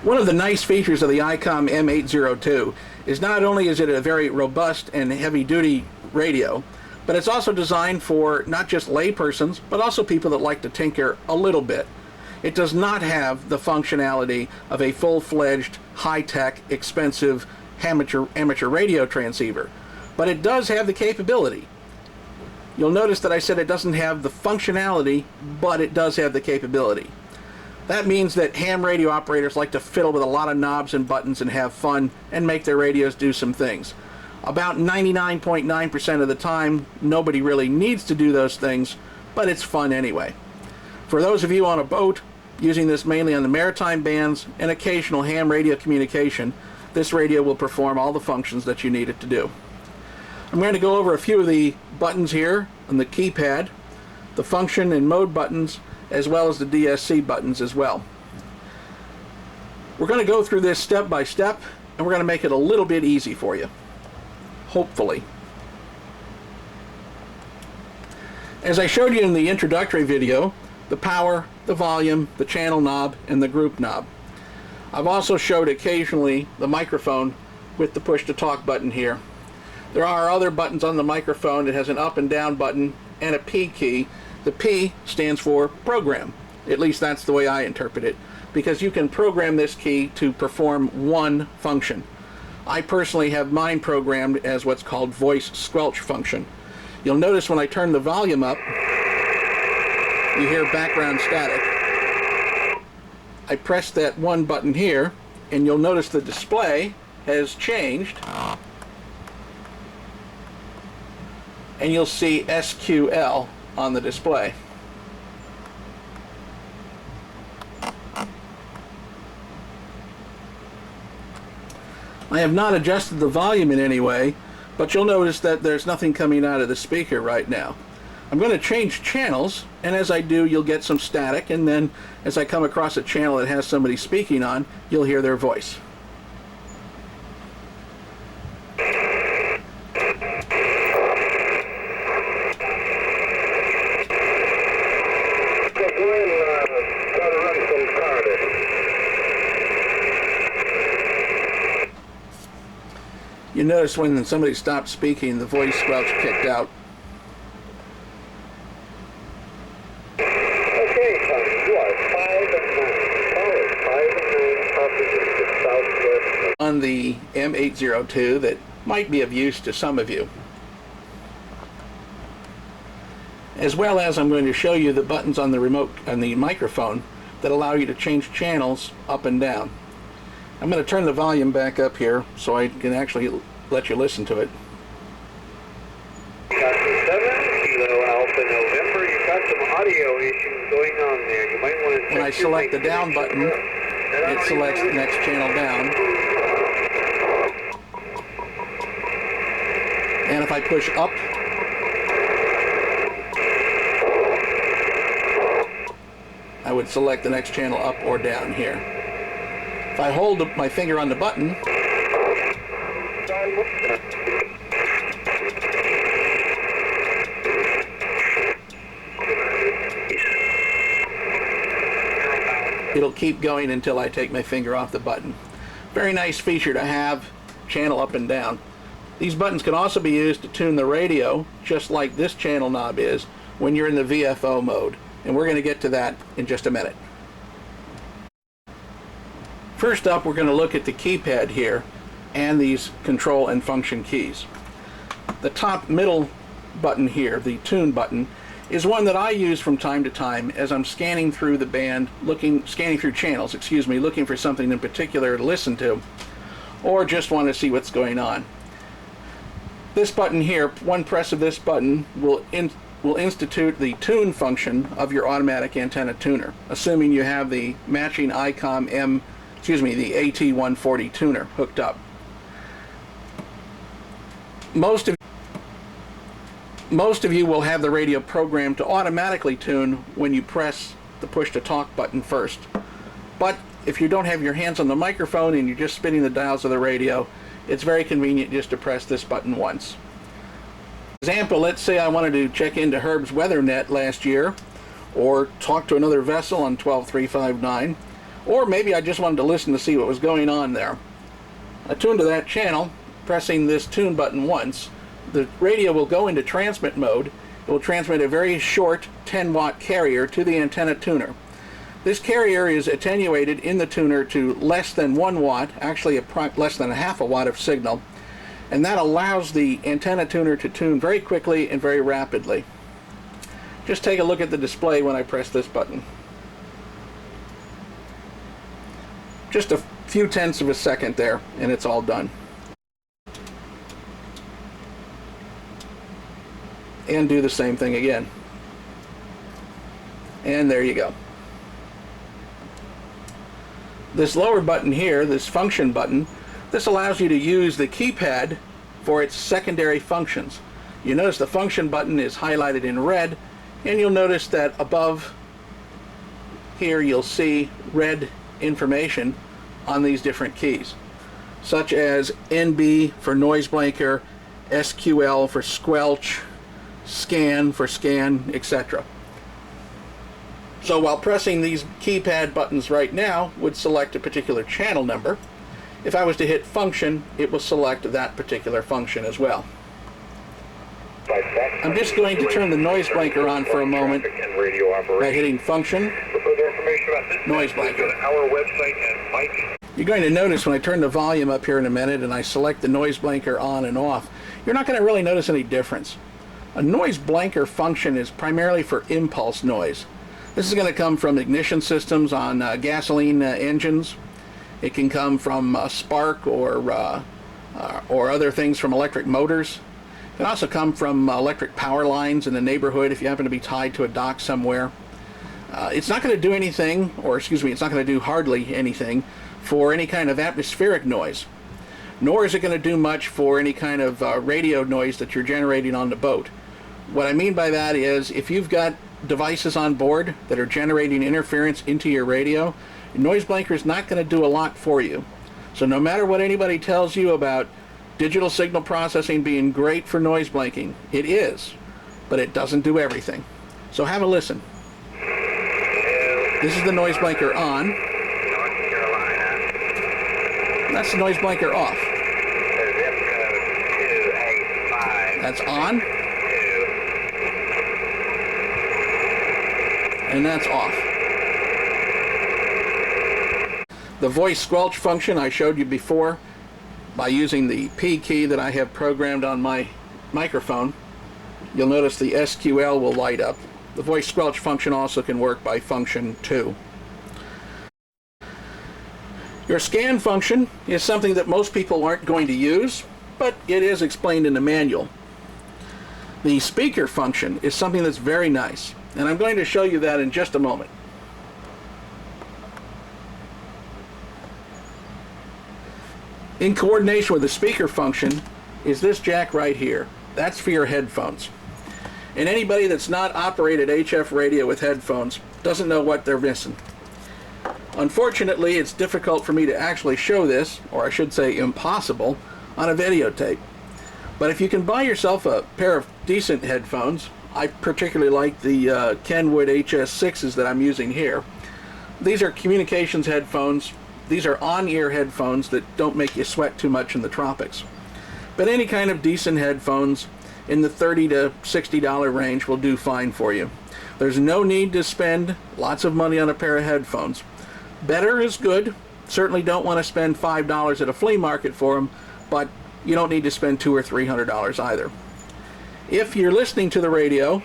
One of the nice features of the Icom M-802 is not only is it a very robust and heavy-duty radio, but it's also designed for not just laypersons, but also people that like to tinker a little bit. It does not have the functionality of a full-fledged, high-tech, expensive amateur radio transceiver, but it does have the capability. You'll notice that I said it doesn't have the functionality, but it does have the capability. That means that ham radio operators like to fiddle with a lot of knobs and buttons and have fun and make their radios do some things. About 99.9% of the time, nobody really needs to do those things, but it's fun anyway. For those of you on a boat, using this mainly on the maritime bands and occasional ham radio communication, this radio will perform all the functions that you need it to do. I'm going to go over a few of the buttons here on the keypad, the function and mode buttons, as well as the DSC buttons as well. We're going to go through this step by step, and we're going to make it a little bit easy for you, hopefully. As I showed you in the introductory video, the power, the volume, the channel knob, and the group knob. I've also showed occasionally the microphone with the push to talk button here. There are other buttons on the microphone. It has an up and down button and a P key. The P stands for program. At least that's the way I interpret it, because you can program this key to perform one function. I personally have mine programmed as what's called voice squelch function. You'll notice when I turn the volume up, you hear background static. I press that one button here, and you'll notice the display has changed, and you'll see SQL on the display. I have not adjusted the volume in any way, but you'll notice that there's nothing coming out of the speaker right now. I'm going to change channels, and as I do, you'll get some static, and then as I come across a channel that has somebody speaking on, you'll hear their voice. You notice when somebody stops speaking, the voice squelch kicked out. Okay, you are 5 and 9. On the M-802 that might be of use to some of you. As well as I'm going to show you the buttons on the remote, on the microphone, that allow you to change channels up and down. I'm going to turn the volume back up here so I can actually let you listen to it. Captain 7, Kilo Alpha November, you've got some audio issues going on there. You might want to check. When I select the down button, it selects the next channel down. And if I push up, I would select the next channel up or down here. If I hold my finger on the button, it'll keep going until I take my finger off the button. Very nice feature to have, channel up and down. These buttons can also be used to tune the radio, just like this channel knob is, when you're in the VFO mode. And we're going to get to that in just a minute. First up, we're going to look at the keypad here and these control and function keys. The top middle button here, the tune button, is one that I use from time to time as I'm scanning through the band, scanning through channels, looking for something in particular to listen to, or just want to see what's going on. This button here, one press of this button will institute the tune function of your automatic antenna tuner, assuming you have the matching Icom the AT140 tuner hooked up. Most of you will have the radio programmed to automatically tune when you press the push to talk button first. But if you don't have your hands on the microphone and you're just spinning the dials of the radio, it's very convenient just to press this button once. For example, let's say I wanted to check into Herb's weather net last year or talk to another vessel on 12359. Or maybe I just wanted to listen to see what was going on there. I tune to that channel, pressing this tune button once. The radio will go into transmit mode. It will transmit a very short 10-watt carrier to the antenna tuner. This carrier is attenuated in the tuner to less than 1 watt, actually less than a half a watt of signal, and that allows the antenna tuner to tune very quickly and very rapidly. Just take a look at the display when I press this button. Just a few tenths of a second there, and it's all done. And do the same thing again. And there you go. This lower button here, this function button, this allows you to use the keypad for its secondary functions. You notice the function button is highlighted in red, and you'll notice that above here you'll see red information on these different keys, such as NB for noise blanker, SQL for squelch, scan for scan, etc. So while pressing these keypad buttons right now would select a particular channel number, if I was to hit function, it will select that particular function as well. I'm just going to turn the noise blanker on for a moment by hitting function, noise blanker. You're going to notice when I turn the volume up here in a minute and I select the noise blanker on and off, you're not going to really notice any difference. A noise blanker function is primarily for impulse noise. This is going to come from ignition systems on gasoline engines. It can come from spark or other things from electric motors. It can also come from electric power lines in the neighborhood if you happen to be tied to a dock somewhere. It's not going to do anything, or excuse me, it's not going to do hardly anything for any kind of atmospheric noise. Nor is it going to do much for any kind of radio noise that you're generating on the boat. What I mean by that is if you've got devices on board that are generating interference into your radio, your noise blanker is not going to do a lot for you. So no matter what anybody tells you about digital signal processing being great for noise blanking, it is, but it doesn't do everything. So have a listen. This is the noise blanker on. That's the noise blanker off. That's on. And that's off. The voice squelch function I showed you before by using the P key that I have programmed on my microphone. You'll notice the SQL will light up. The voice squelch function also can work by function 2. Your scan function is something that most people aren't going to use, but it is explained in the manual. The speaker function is something that's very nice, and I'm going to show you that in just a moment. In coordination with the speaker function is this jack right here. That's for your headphones. And anybody that's not operated HF radio with headphones doesn't know what they're missing. Unfortunately, it's difficult for me to actually show this, or I should say impossible, on a videotape. But if you can buy yourself a pair of decent headphones, I particularly like the Kenwood HS6s that I'm using here. These are communications headphones. These are on-ear headphones that don't make you sweat too much in the tropics. But any kind of decent headphones in the $30 to $60 range will do fine for you. There's no need to spend lots of money on a pair of headphones. Better is good. Certainly don't want to spend $5 at a flea market for them, but you don't need to spend $200 or $300 either. If you're listening to the radio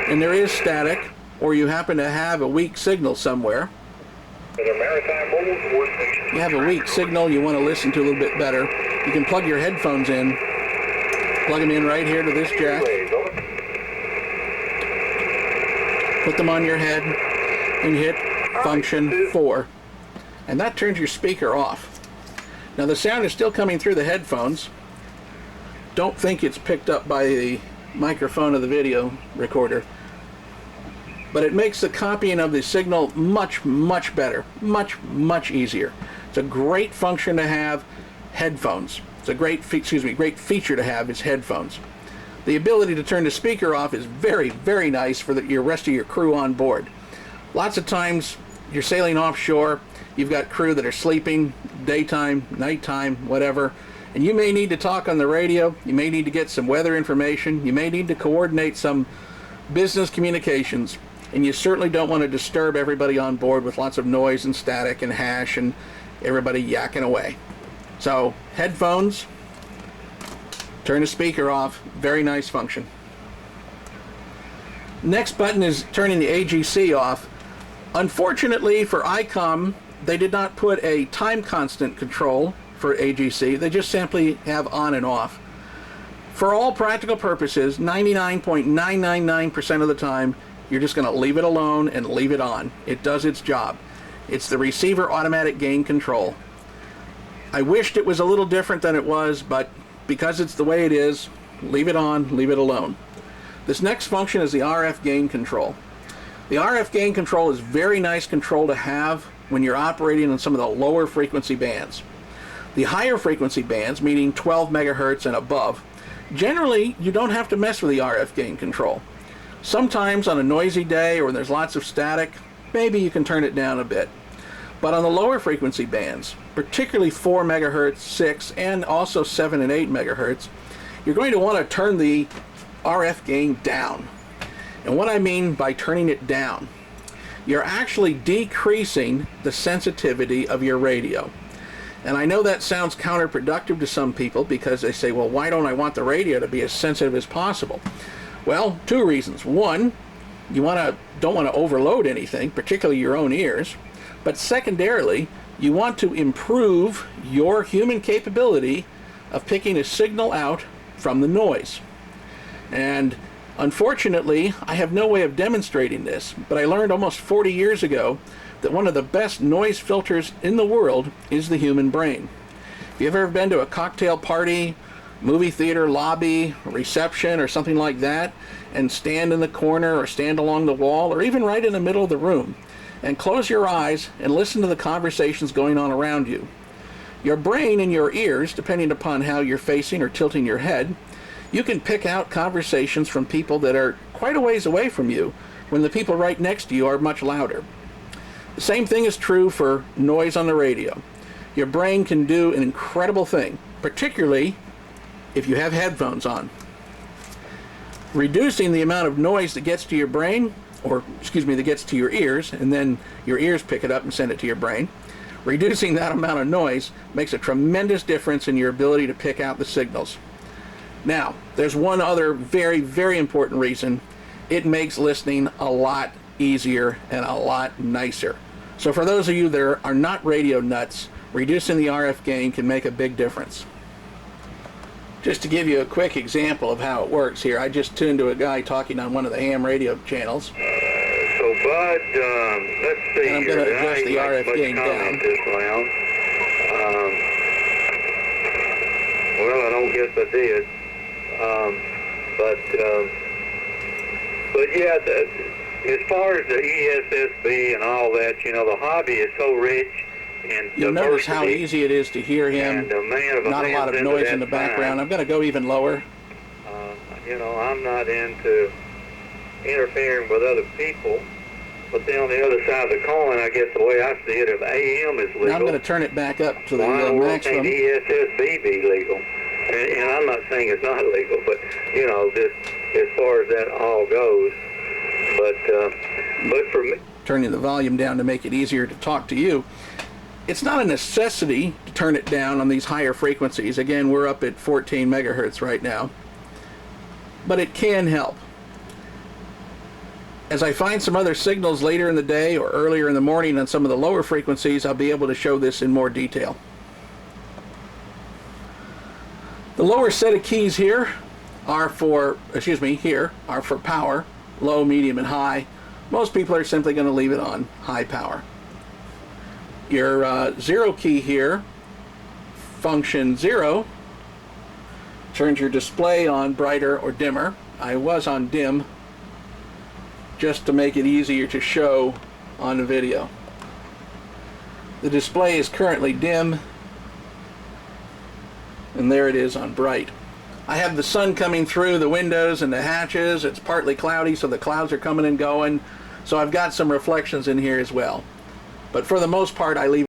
and there is static, or you happen to have a weak signal somewhere, you have a weak signal you want to listen to a little bit better, you can plug your headphones in, plug them in right here to this jack, put them on your head, and hit function 4, and that turns your speaker off. Now the sound is still coming through the headphones. Don't think it's picked up by the microphone of the video recorder, but it makes the copying of the signal much better, much easier. It's a great function to have. Headphones, it's a great feature to have, is headphones. The ability to turn the speaker off is very nice for your rest of your crew on board. Lots of times you're sailing offshore, you've got crew that are sleeping, daytime, nighttime, whatever, and you may need to talk on the radio, you may need to get some weather information, you may need to coordinate some business communications, and you certainly don't want to disturb everybody on board with lots of noise and static and hash and everybody yakking away. So headphones, turn the speaker off, very nice function. Next button is turning the AGC off. Unfortunately for Icom, they did not put a time constant control for AGC. They just simply have on and off. For all practical purposes, 99.999% of the time, you're just going to leave it alone and leave it on. It does its job. It's the receiver automatic gain control. I wished it was a little different than it was, but because it's the way it is, leave it on, leave it alone. This next function is the RF gain control. The RF gain control is very nice control to have when you're operating on some of the lower frequency bands. The higher frequency bands, meaning 12 megahertz and above, generally you don't have to mess with the RF gain control. Sometimes on a noisy day or when there's lots of static, maybe you can turn it down a bit. But on the lower frequency bands, particularly 4 megahertz, 6, and also 7 and 8 megahertz, you're going to want to turn the RF gain down. And what I mean by turning it down, you're actually decreasing the sensitivity of your radio. And I know that sounds counterproductive to some people because they say, well, why don't I want the radio to be as sensitive as possible? Well, two reasons. One, you don't want to overload anything, particularly your own ears. But secondarily, you want to improve your human capability of picking a signal out from the noise. And unfortunately, I have no way of demonstrating this, but I learned almost 40 years ago that one of the best noise filters in the world is the human brain. If you've ever been to a cocktail party, movie theater lobby, reception, or something like that, and stand in the corner or stand along the wall or even right in the middle of the room, and close your eyes and listen to the conversations going on around you. Your brain and your ears, depending upon how you're facing or tilting your head, you can pick out conversations from people that are quite a ways away from you when the people right next to you are much louder. The same thing is true for noise on the radio. Your brain can do an incredible thing, particularly if you have headphones on. Reducing the amount of noise that gets to your brain, that gets to your ears, and then your ears pick it up and send it to your brain. Reducing that amount of noise makes a tremendous difference in your ability to pick out the signals. Now, there's one other very, very important reason. It makes listening a lot easier and a lot nicer. So for those of you that are not radio nuts, reducing the RF gain can make a big difference. Just to give you a quick example of how it works here, I just tuned to a guy talking on one of the ham radio channels. So Bud, let's see. And I'm going to adjust the RF gain down. Well, I don't guess I did. But yeah, as far as the ESSB and all that, you know, the hobby is so rich and you'll notice how easy it is to hear him. Not a lot of noise in the background. I'm going to go even lower. You know, I'm not into interfering with other people. But then on the other side of the coin, I guess the way I see it, if AM is legal, now I'm going to turn it back up to the maximum. Why can't ESSB be legal? And I'm not saying it's not legal, but you know, just as far as that all goes. But for me, turning the volume down to make it easier to talk to you. It's not a necessity to turn it down on these higher frequencies. Again, we're up at 14 megahertz right now. But it can help. As I find some other signals later in the day or earlier in the morning on some of the lower frequencies, I'll be able to show this in more detail. The lower set of keys here are for power, low, medium, and high. Most people are simply going to leave it on high power. Your 0 key here, function 0, turns your display on brighter or dimmer. I was on dim just to make it easier to show on the video. The display is currently dim, and there it is on bright. I have the sun coming through the windows and the hatches. It's partly cloudy, so the clouds are coming and going. So I've got some reflections in here as well. But for the most part, I leave